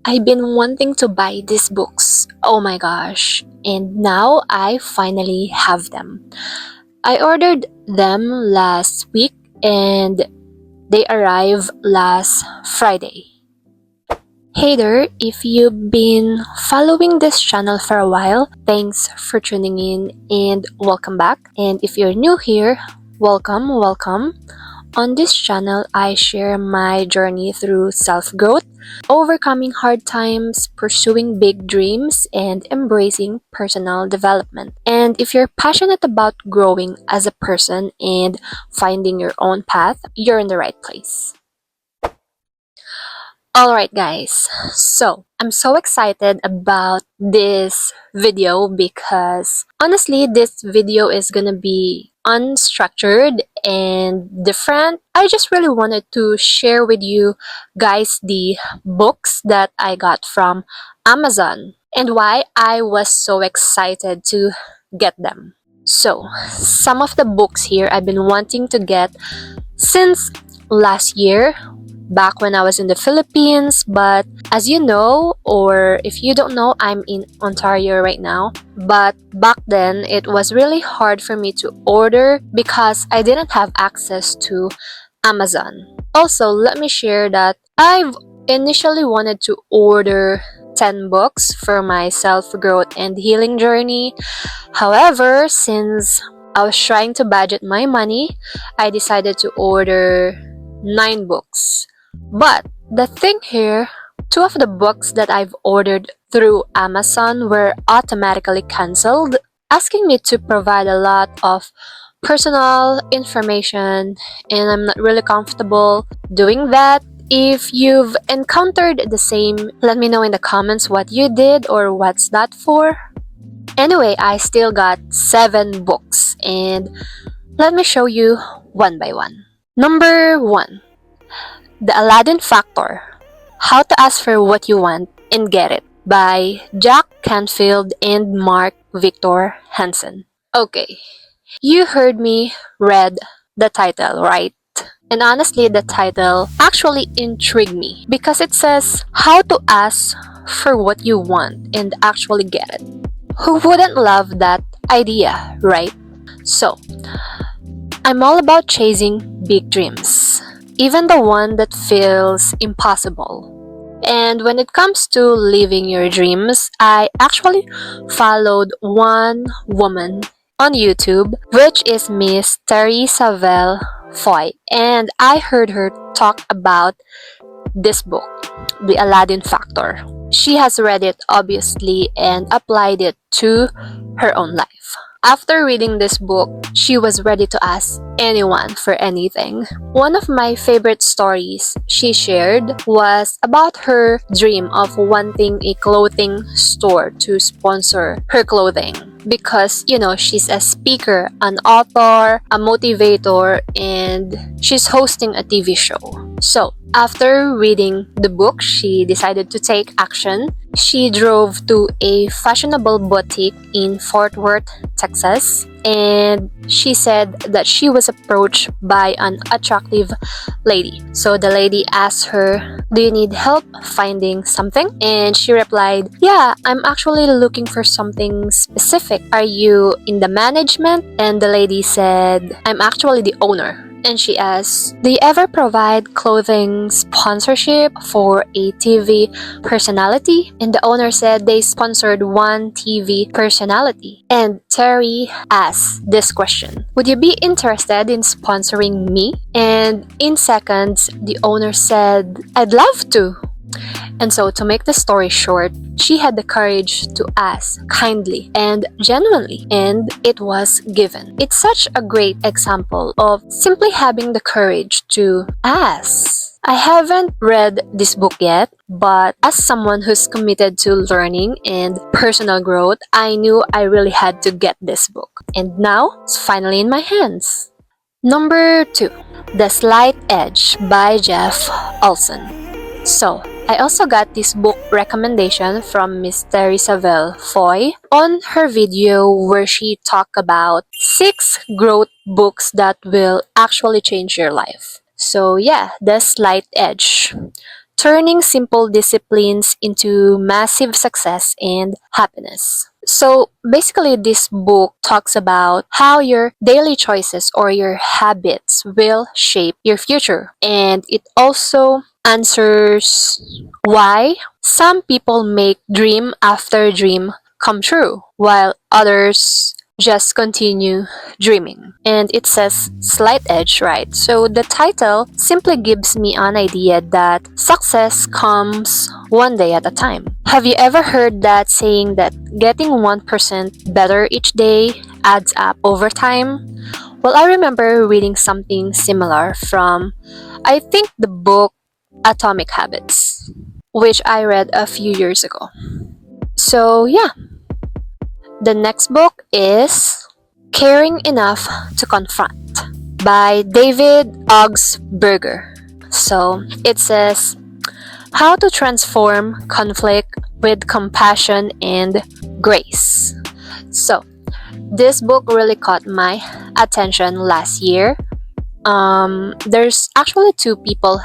I've been wanting to buy these books. Oh my gosh. And now I finally have them. I ordered them last week and they arrived last Friday. Hey there, if you've been following this channel for a while, thanks for tuning in and welcome back. And if you're new here, welcome. On this channel, I share my journey through self-growth, overcoming hard times, pursuing big dreams, and embracing personal development. And if you're passionate about growing as a person and finding your own path, you're in the right place. Alright guys, so I'm so excited about this video because honestly this video is gonna be unstructured and different. I just really wanted to share with you guys the books that I got from Amazon and why I was so excited to get them. So, some of the books here I've been wanting to get since last year back when I was in the Philippines, but as you know, or if you don't know, I'm in Ontario right now. But back then, it was really hard for me to order because I didn't have access to Amazon. Also, let me share that I've initially wanted to order 10 books for my self-growth and healing journey. However, since I was trying to budget my money, I decided to order 9 books. But the thing here, 2 of the books that I've ordered through Amazon were automatically cancelled, asking me to provide a lot of personal information, and I'm not really comfortable doing that. If you've encountered the same, let me know in the comments what you did or what's that for. Anyway, I still got 7 books, and let me show you one by one. Number 1. The Aladdin Factor: How to Ask for What You Want and Get It by Jack Canfield and Mark Victor Hansen. Okay, you heard me read the title, right? And honestly, the title actually intrigued me because it says how to ask for what you want and actually get it. Who wouldn't love that idea, right? So, I'm all about chasing big dreams, even the one that feels impossible. And when it comes to living your dreams, I actually followed one woman on YouTube, which is Miss Teresa Foy, and I heard her talk about this book, The Aladdin Factor. She has read it obviously and applied it to her own life. After reading this book, she was ready to ask anyone for anything. One of my favorite stories she shared was about her dream of wanting a clothing store to sponsor her clothing. Because, she's a speaker, an author, a motivator, and she's hosting a TV show. So, after reading the book, she decided to take action. She drove to a fashionable boutique in Fort Worth, Texas, and she said that she was approached by an attractive lady. So the lady asked her, "Do you need help finding something?" And she replied, "Yeah, I'm actually looking for something specific. Are you in the management?" And the lady said, "I'm actually the owner." And she asked, "Do you ever provide clothing sponsorship for a TV personality?" And the owner said they sponsored one TV personality. And Terry asked this question, "Would you be interested in sponsoring me?" And in seconds, the owner said, "I'd love to." And so, to make the story short, she had the courage to ask kindly and genuinely, and it was given. It's such a great example of simply having the courage to ask. I haven't read this book yet, but as someone who's committed to learning and personal growth, I knew I really had to get this book. And now, it's finally in my hands. Number 2. The Slight Edge by Jeff Olson. So, I also got this book recommendation from Miss Teresa Foy on her video where she talked about 6 growth books that will actually change your life. So yeah, The Slight Edge. turning simple disciplines into massive success and happiness. So basically, this book talks about how your daily choices or your habits will shape your future. And it also answers why some people make dream after dream come true, while others just continue dreaming. And it says slight edge, right? So the title simply gives me an idea that success comes one day at a time. Have you ever heard that saying that getting 1% better each day adds up over time? Well, I remember reading something similar from, I think, the book Atomic Habits, which I read a few years ago. So, yeah, the next book is Caring Enough to Confront by David Augsburger. So, it says how to transform conflict with compassion and grace. So, this book really caught my attention last year. There's actually two people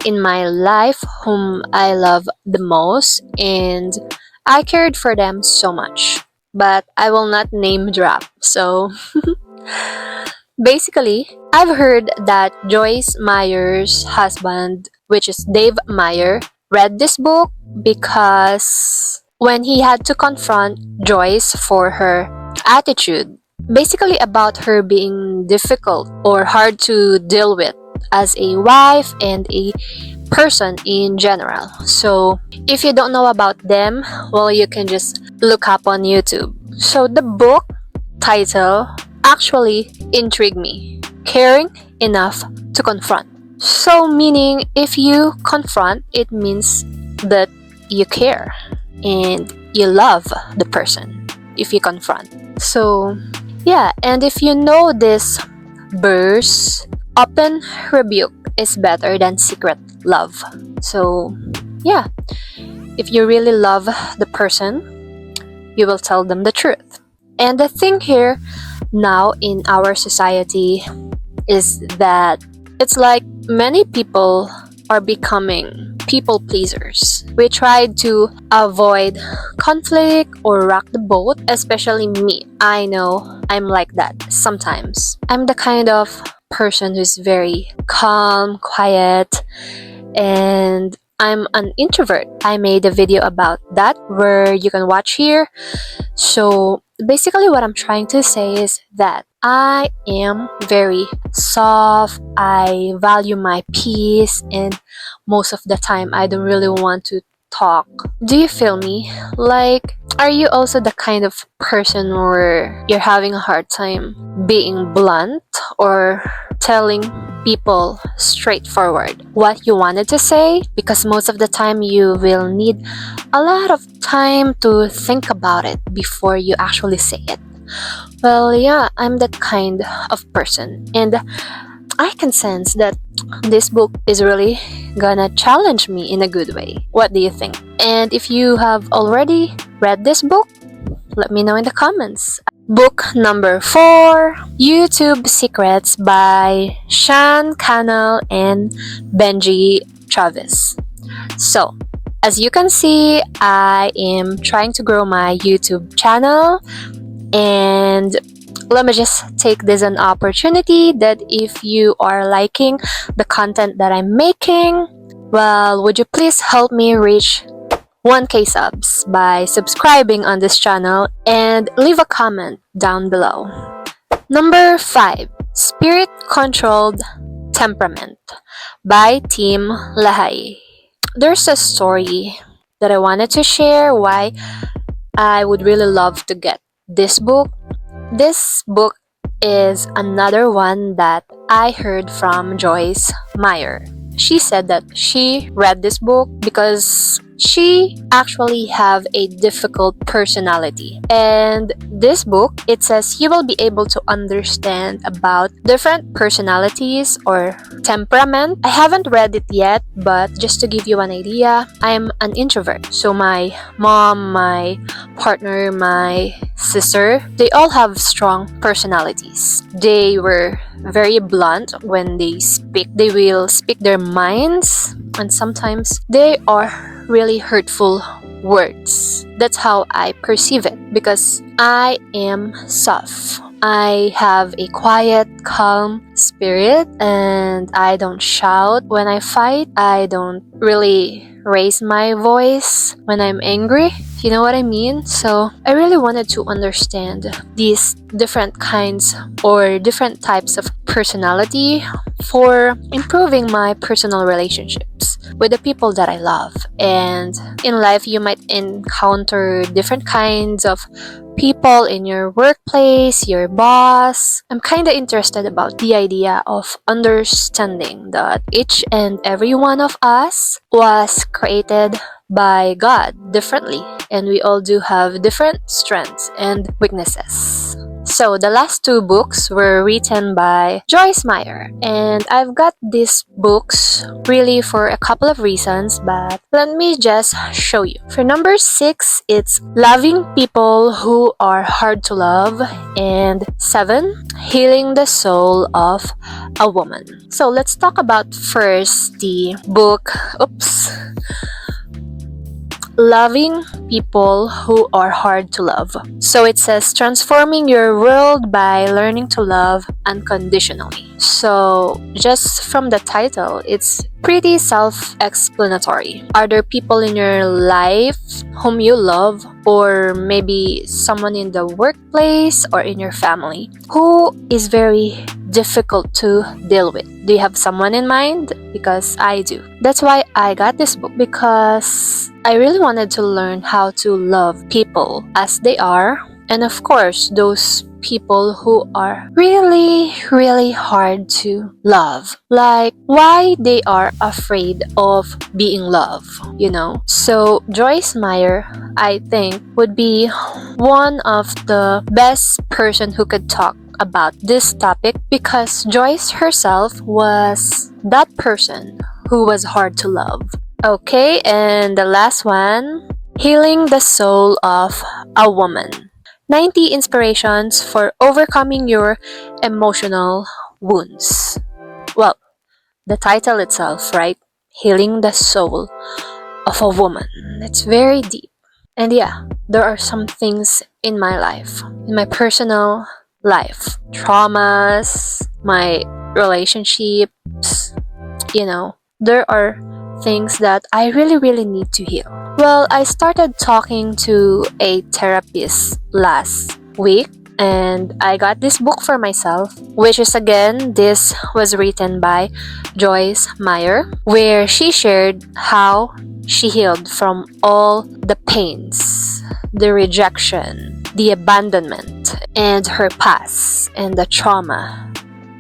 in my life whom I love the most, and I cared for them so much. But I will not name drop. So basically, I've heard that Joyce Meyer's husband, which is Dave Meyer, read this book because when he had to confront Joyce for her attitude, basically about her being difficult or hard to deal with as a wife and a person in general. So, if you don't know about them, well, you can just look up on YouTube. So, the book title actually intrigued me. Caring Enough to Confront. So, meaning if you confront, it means that you care and you love the person if you confront. So, yeah, and if you know this verse, open rebuke is better than secret love. So, yeah, if you really love the person, you will tell them the truth. And the thing here now in our society is that it's like many people are becoming people pleasers. We tried to avoid conflict or rock the boat, especially me. I know I'm like that sometimes. I'm the kind of person who's very calm, quiet, and I'm an introvert. I made a video about that where you can watch here. So basically what I'm trying to say is that I am very soft, I value my peace, and most of the time I don't really want to talk. Do you feel me? Like, are you also the kind of person where you're having a hard time being blunt or telling people straightforward what you wanted to say? Because most of the time you will need a lot of time to think about it before you actually say it. Well, yeah, I'm that kind of person, and I can sense that this book is really gonna challenge me in a good way. What do you think? And if you have already read this book, let me know in the comments. Book number 4, YouTube Secrets by Shan Cannell and Benji Travis. So, as you can see, I am trying to grow my YouTube channel, and let me just take this an opportunity that if you are liking the content that I'm making, well, would you please help me reach 1K subs by subscribing on this channel and leave a comment down below. Number 5, Spirit Controlled Temperament by Tim LaHaye. There's a story that I wanted to share why I would really love to get this book. This book is another one that I heard from Joyce Meyer. She said that she read this book because she actually have a difficult personality. And this book, it says you will be able to understand about different personalities or temperament. I haven't read it yet, but just to give you an idea, I'm an introvert. So my mom, my partner, my sister, they all have strong personalities. They were very blunt when they speak. They will speak their minds, and sometimes they are really hurtful words. That's how I perceive it because I am soft. I have a quiet, calm spirit, and I don't shout when I fight. I don't really raise my voice when I'm angry. You know what I mean? So I really wanted to understand these different kinds or different types of personality for improving my personal relationships with the people that I love. And in life, you might encounter different kinds of people in your workplace, your boss. I'm kind of interested about the idea of understanding that each and every one of us was created by God differently, and we all do have different strengths and weaknesses. So the last two books were written by Joyce Meyer, and I've got these books really for a couple of reasons, but let me just show you. For number 6, it's Loving People Who Are Hard to Love, and 7, Healing the Soul of a Woman. So let's talk about first the book, Loving People Who Are Hard to Love. So it says, transforming your world by learning to love unconditionally. So just from the title, it's pretty self-explanatory. Are there people in your life whom you love, or maybe someone in the workplace or in your family who is very difficult to deal with? Do you have someone in mind? Because I do. That's why I got this book, because I really wanted to learn how to love people as they are, and of course those people who are really, really hard to love. Like why they are afraid of being loved, you know? So Joyce Meyer, I think, would be one of the best person who could talk about this topic, because Joyce herself was that person who was hard to love. Okay, and the last one, Healing the Soul of a Woman. 90 Inspirations for Overcoming Your Emotional Wounds. Well, the title itself, right? Healing the Soul of a Woman. It's very deep. And yeah, there are some things in my life, in my personal life, traumas, my relationships, there are things that I really, really need to heal. Well, I started talking to a therapist last week, and I got this book for myself, which is, again, this was written by Joyce Meyer, where she shared how she healed from all the pains, the rejection, the abandonment, and her past, and the trauma,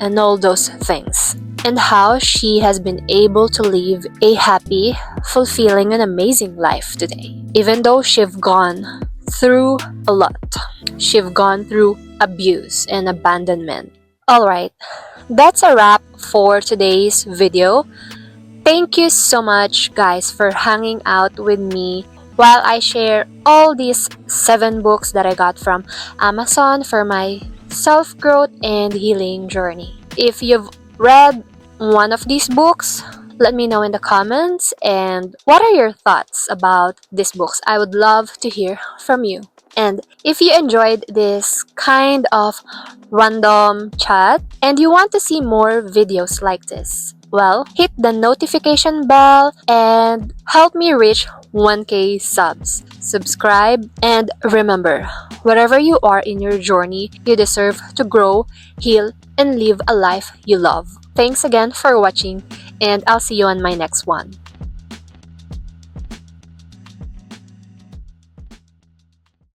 and all those things, and how she has been able to live a happy, fulfilling, and amazing life today. Even though she's gone through a lot. She's gone through abuse and abandonment. Alright, that's a wrap for today's video. Thank you so much, guys, for hanging out with me while I share all these 7 books that I got from Amazon for my self-growth and healing journey. If you've read one of these books, let me know in the comments. And what are your thoughts about these books? I would love to hear from you. And if you enjoyed this kind of random chat and you want to see more videos like this, well, hit the notification bell and help me reach 1K subs. Subscribe, and remember, wherever you are in your journey, you deserve to grow, heal, and live a life you love. Thanks again for watching, and I'll see you on my next one.